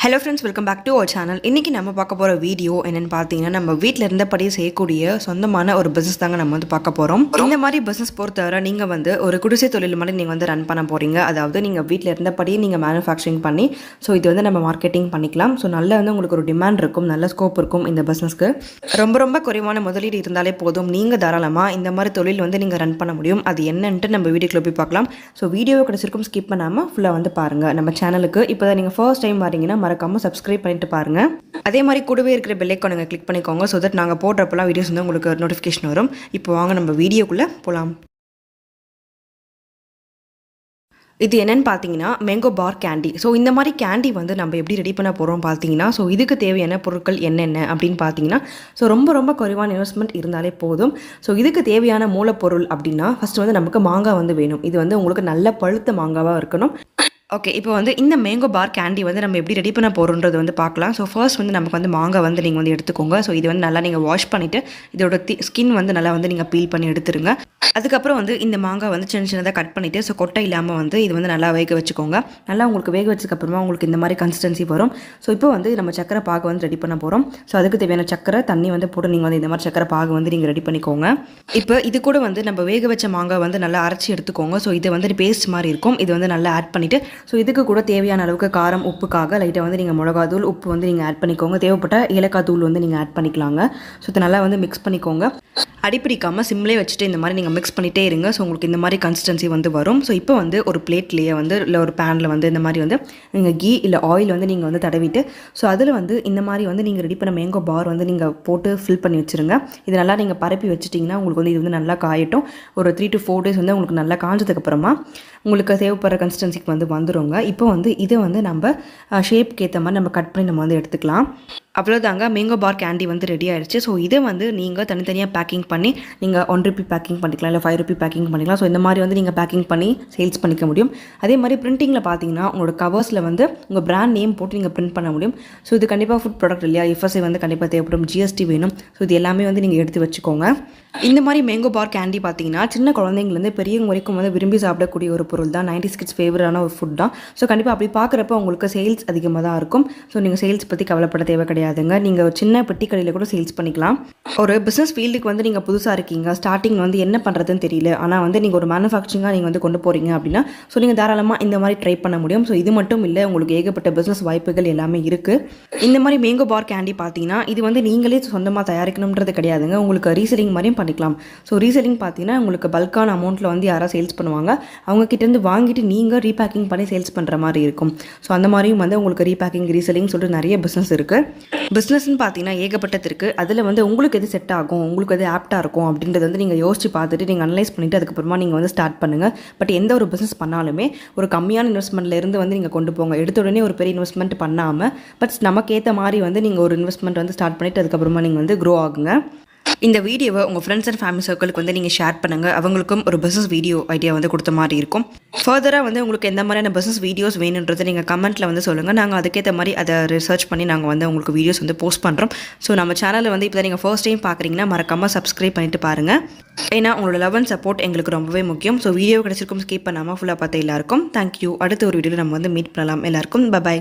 Hello friends, welcome back to our channel. இன்னைக்கு நம்ம பார்க்க போற வீடியோ என்னன்னு பார்த்தீங்கன்னா நம்ம வீட்ல இருந்தபடியே செய்யக்கூடிய சொந்தமான ஒரு பிசினஸ் தாங்க நம்ம வந்து பார்க்க போறோம். இந்த மாதிரி பிசினஸ் பொறுத்தவரை நீங்க வந்து ஒரு குடிசை தொழில் மாதிரி நீங்க வந்து ரன் பண்ண போறீங்க. அதாவது நீங்க வீட்ல இருந்தபடியே நீங்க மேனுஃபேக்சரிங் பண்ணி சோ இது வந்து நம்ம மார்க்கெட்டிங் பண்ணிக்கலாம். சோ நல்ல வந்து உங்களுக்கு ஒரு டிமாண்ட் இருக்கும், நல்ல ஸ்கோப் இருக்கும் இந்த பிசினஸ்க்கு. ரொம்ப குறைவான முதலீடு இருந்தாலே போதும், நீங்க தாராளமா இந்த மாதிரி தொழில் வந்து நீங்க ரன் பண்ண முடியும். அது என்னன்னு நம்ம வீடியோக்குள்ள போய் பார்க்கலாம். சோ வீடியோவை கடைசிக்கும் ஸ்கிப் பண்ணாம ஃபுல்லா வந்து பாருங்க. நம்ம சேனலுக்கு இப்போதான் நீங்க ஃபர்ஸ்ட் டைம் வரீங்கன்னா மறக்காம சப்ஸ்கிரைப் பண்ணிட்டு பாருங்க. அதே மாதிரி கூடவே இருக்கிற பெல் ஐகானை கிளிக் பண்ணிக்கோங்க. சோ தட் நாங்க போடுறப்பலாம் வீடியோஸ் வந்து உங்களுக்கு நோட்டிஃபிகேஷன் வரும். இப்போ வாங்க நம்ம வீடியோக்குள்ள போலாம். இது என்னன்னு பார்த்தீங்கன்னா மேங்கோ பார் கேண்டி. ஸோ இந்த மாதிரி கேண்டி வந்து நம்ம எப்படி ரெடி பண்ண போகிறோம் பார்த்தீங்கன்னா, ஸோ இதுக்கு தேவையான பொருட்கள் என்னென்ன அப்படின்னு பார்த்தீங்கன்னா, ஸோ ரொம்ப குறைவான இன்வெஸ்ட்மெண்ட் இருந்தாலே போதும். ஸோ இதுக்கு தேவையான மூலப்பொருள் அப்படின்னா ஃபர்ஸ்ட் வந்து நமக்கு மாங்காய் வந்து வேணும். இது வந்து உங்களுக்கு நல்ல பழுத்த மாங்காவாக இருக்கணும். ஓகே, இப்போ வந்து இந்த மேங்கோ பார் கேண்டி வந்து நம்ம எப்படி ரெடி பண்ண போகிறோன்றது வந்து பார்க்கலாம். ஸோ ஃபர்ஸ்ட் வந்து நமக்கு வந்து மாங்காய் வந்து நீங்கள் வந்து எடுத்துக்கோங்க. ஸோ இது வந்து நல்லா நீங்கள் வாஷ் பண்ணிவிட்டு இதோட ஸ்கின் வந்து நல்லா வந்து நீங்கள் பீல் பண்ணி எடுத்துருங்க. அதுக்கப்புறம் வந்து இந்த மாங்காய் வந்து சின்னதாக கட் பண்ணிவிட்டு ஸோ கொட்டை இல்லாமல் வந்து இது வந்து நல்லா வேக வச்சுக்கோங்க. நல்லா உங்களுக்கு வேக வச்சதுக்கப்புறமா உங்களுக்கு இந்த மாதிரி கன்சிஸ்டன்சி வரும். ஸோ இப்போ வந்து நம்ம சக்கரை பாகு வந்து ரெடி பண்ண போகிறோம். ஸோ அதுக்கு தேவையான சக்கரை தண்ணி வந்து போட்டு நீங்கள் வந்து இந்த மாதிரி சக்கரை பாகு வந்து நீங்கள் ரெடி பண்ணிக்கோங்க. இப்போ இது கூட வந்து நம்ம வேக வச்ச மாங்காய் வந்து நல்லா அரைச்சி எடுத்துக்கோங்க. ஸோ இது வந்து பேஸ்ட் மாதிரி இருக்கும். இது வந்து நல்லா ஆட் பண்ணிவிட்டு ஸோ இதுக்கு கூட தேவையான அளவுக்கு காரம் உப்புக்காக லைட்டாக வந்து நீங்கள் மிளகாத்தூள் உப்பு வந்து நீங்கள் ஆட் பண்ணிக்கோங்க. தேவைப்பட்ட ஏலக்காய் தூள் வந்து நீங்கள் ஆட் பண்ணிக்கலாங்க. ஸோ இதை நல்லா வந்து மிக்ஸ் பண்ணிக்கோங்க. அடிப்பிடிக்காமல் சிம்லே வச்சுட்டு இந்த மாதிரி நீங்கள் மிக்ஸ் பண்ணிகிட்டே இருங்க. ஸோ உங்களுக்கு இந்த மாதிரி கன்சிஸ்டன்சி வந்து வரும். ஸோ இப்போ வந்து ஒரு பிளேட்லேயே வந்து இல்லை ஒரு பேனில் வந்து இந்த மாதிரி வந்து நீங்கள் கீ இல்லை ஆயில் வந்து நீங்கள் வந்து தடவிட்டு ஸோ அதில் வந்து இந்த மாதிரி வந்து நீங்கள் ரெடி பண்ண மேங்கோ பார் வந்து நீங்கள் போட்டு ஃபில் பண்ணி வச்சுருங்க. இது நல்லா நீங்கள் பரப்பி வச்சுட்டிங்கன்னா உங்களுக்கு வந்து இது வந்து நல்லா காயட்டும். ஒரு 3 to 4 days வந்து உங்களுக்கு நல்லா காஞ்சதுக்கப்புறமா உங்களுக்கு தேவைப்படுற கன்சிஸ்டன்சிக்கு வந்து வந்துடுங்க. இப்போ வந்து இதை வந்து நம்ம ஷேப்க்கு ஏற்ற மாதிரி நம்ம கட் பண்ணி நம்ம வந்து எடுத்துக்கலாம். அவ்வளோதாங்க, மேங்கோ பார் கேண்டி வந்து ரெடி ஆயிடுச்சு. ஸோ இதை வந்து நீங்கள் தனித்தனியாக பேக்கிங் பண்ணி நீங்கள் 1 ரூபி பேக்கிங் பண்ணிக்கலாம், இல்லை 5 ரூபி பேக்கிங் பண்ணிக்கலாம். ஸோ இந்த மாதிரி வந்து நீங்கள் பேக்கிங் பண்ணி சேல்ஸ் பண்ணிக்க முடியும். அதே மாதிரி பிரிண்டிங்கில் பார்த்தீங்கன்னா உங்களோட கவர்ஸில் வந்து உங்கள் பிராண்ட் நேம் போட்டு நீங்கள் பிரிண்ட் பண்ண முடியும். ஸோ இது கண்டிப்பாக ஃபுட் ப்ராடக்ட் இல்லையா, எஃப்எஸ்ஐ வந்து கண்டிப்பாக தேவைப்படும், ஜிஎஸ்டி வேணும். ஸோ இது எல்லாமே வந்து நீங்கள் எடுத்து வச்சுக்கோங்க. இந்த மாதிரி மேங்கோ பார் கேண்டி பார்த்தீங்கன்னா சின்ன குழந்தைங்கலேருந்து பெரியவங்க வரைக்கும் வந்து விரும்பி சாப்பிடக்கூடிய ஒரு பொருள் தான். 90s கிட்ஸ் ஃபேவரான ஒரு ஃபுட் தான். ஸோ கண்டிப்பாக அப்படி பார்க்குறப்ப உங்களுக்கு சேல்ஸ் அதிகமாக தான் இருக்கும். ஸோ நீங்கள் சேல்ஸ் பற்றி கவலைப்பட தேவை கிடையாதுங்க. நீங்கள் ஒரு சின்ன பெட்டி கடையில் கூட சேல்ஸ் பண்ணிக்கலாம். ஒரு பிஸ்னஸ் ஃபீல்டுக்கு வந்து நீங்கள் புதுசாக இருக்கீங்க, ஸ்டார்டிங் வந்து என்ன பண்ணுறதுன்னு தெரியல, ஆனால் வந்து நீங்கள் ஒரு மேனுஃபேக்சரிங்காக நீங்கள் வந்து கொண்டு போகிறீங்க அப்படின்னா ஸோ நீங்கள் தாராளமாக இந்த மாதிரி ட்ரை பண்ண முடியும். ஸோ இது மட்டும் இல்லை, உங்களுக்கு ஏகப்பட்ட பிஸ்னஸ் வாய்ப்புகள் எல்லாமே இருக்குது. இந்த மாதிரி மேங்கோ பார் கேண்டி பார்த்தீங்கன்னா இது வந்து நீங்களே சொந்தமாக தயாரிக்கணுன்றது கிடையாதுங்க. உங்களுக்கு ரீசெல்லிங் மாதிரியும் பண்ணிக்கலாம். ஸோ ரீசெல்லிங் பார்த்தீங்கன்னா உங்களுக்கு பல்கான அமௌண்ட்டில் வந்து யாராவது சேல்ஸ் பண்ணுவாங்க, அவங்க கிட்டேருந்து வாங்கிட்டு நீங்கள் ரீபேக்கிங் பண்ணி சேல்ஸ் பண்ணுற மாதிரி இருக்கும். ஸோ அந்த மாதிரியும் வந்து உங்களுக்கு ரீபேக்கிங் ரீசெல்லிங் சொல்லிட்டு நிறைய பிஸ்னஸ் இருக்குது. பிஸ்னஸ்ன்னு பார்த்தீங்கன்னா ஏகப்பட்டது இருக்குது. அதில் வந்து உங்களுக்கு எது செட் ஆகும், உங்களுக்கு எது ஆப்டாக இருக்கும் அப்படின்றது வந்து நீங்கள் யோசிச்சு பார்த்துட்டு நீங்கள் அனலைஸ் பண்ணிவிட்டு அதுக்கப்புறமா நீங்கள் வந்து ஸ்டார்ட் பண்ணுங்கள். பட் எந்த ஒரு பிஸ்னஸ் பண்ணாலுமே ஒரு கம்மியான இன்வெஸ்ட்மெண்ட்லேருந்து வந்து நீங்கள் கொண்டு போங்க. எடுத்த உடனே ஒரு பெரிய இன்வெஸ்ட்மெண்ட் பண்ணாமல் பட் நமக்கு ஏற்ற மாதிரி வந்து நீங்கள் ஒரு இன்வெஸ்ட்மெண்ட் வந்து ஸ்டார்ட் பண்ணிவிட்டு அதுக்கப்புறமா நீங்கள் வந்து க்ரோ ஆகுங்க. இந்த வீடியோவை உங்கள் ஃப்ரெண்ட்ஸ் அண்ட் ஃபேமிலி சர்க்கிளுக்கு வந்து நீங்கள் ஷேர் பண்ணுங்கள். அவங்களுக்கும் ஒரு பிஸ்னஸ் வீடியோ ஐடியா வந்து கொடுத்த மாதிரி இருக்கும். ஃபர்தராக வந்து உங்களுக்கு எந்த மாதிரியான பிஸ்னஸ் வீடியோஸ் வேணுன்றதை நீங்கள் கமெண்ட்டில் வந்து சொல்லுங்கள். நாங்கள் அதுக்கேற்ற மாதிரி அதை ரிசர்ச் பண்ணி நாங்கள் வந்து உங்களுக்கு வீடியோஸ் வந்து போஸ்ட் பண்ணுறோம். ஸோ நம்ம சேனலில் வந்து இப்போ நீங்கள் ஃபர்ஸ்ட் டைம் பார்க்குறீங்கன்னா மறக்காமல் சப்ஸ்கிரைப் பண்ணிட்டு பாருங்கள். ஏன்னா உங்களோட லவ் அண்ட் சப்போர்ட் எங்களுக்கு ரொம்பவே முக்கியம். ஸோ வீடியோ கிடச்சிருக்கும் ஸ்கிப் பண்ணாமல் ஃபுல்லாக பார்த்து எல்லாருக்கும் தேங்க்யூ. அடுத்த ஒரு வீடியோவில் நம்ம வந்து மீட் பண்ணலாம். எல்லாருக்கும் பை.